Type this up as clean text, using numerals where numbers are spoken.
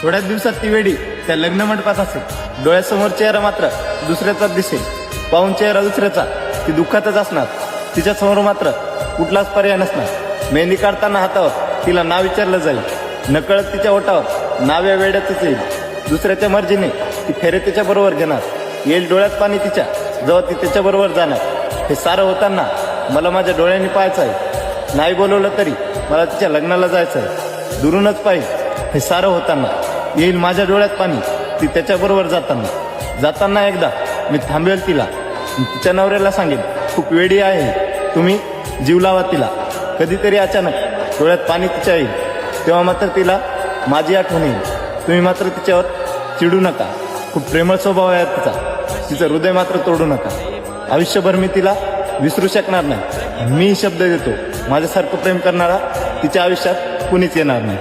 थोड्याच दिवसात ती वेडी त्या लग्न मंडपात असेल. डोळ्यासमोर चेहरा मात्र दुसऱ्याचाच दिसेल. पाहून चेहरा दुसऱ्याचा ती दुःखातच असणार. तिच्यासमोर मात्र कुठलाच पर्याय नसणार. मेहंदी काढताना हातावर तिला नाव विचारलं जाईल. नकळत तिच्या ओठावर नाव या वेड्यातच येईल. दुसऱ्याच्या मर्जीने ती फेरे तिच्याबरोबर घेणार. येईल डोळ्यात पाणी तिच्या जेव्हा ती त्याच्याबरोबर जाणार. हे सारं होताना मला माझ्या डोळ्यांनी पाहायचं आहे. नाही बोलवलं तरी मला तिच्या लग्नाला जायचं आहे. दुरूनच पाहिजे हे सारं होताना. येईल माझ्या डोळ्यात पाणी ती त्याच्याबरोबर जाताना एकदा मी थांबवेल तिला. तिच्या नवऱ्याला सांगेन खूप वेडी आहे, तुम्ही जीव लावा तिला. कधीतरी अचानक डोळ्यात पाणी तिच्या येईल तेव्हा मात्र तिला माझी आठवण येईल. तुम्ही मात्र तिच्यावर चिडू नका. खूप प्रेमळ स्वभाव आहे तिचा. तिचं हृदय मात्र तोडू नका. आयुष्यभर मी तिला विसरू शकणार नाही. मी शब्द देतो माझ्यासारखं प्रेम करणारा तिच्या आयुष्यात कुणीच येणार नाही.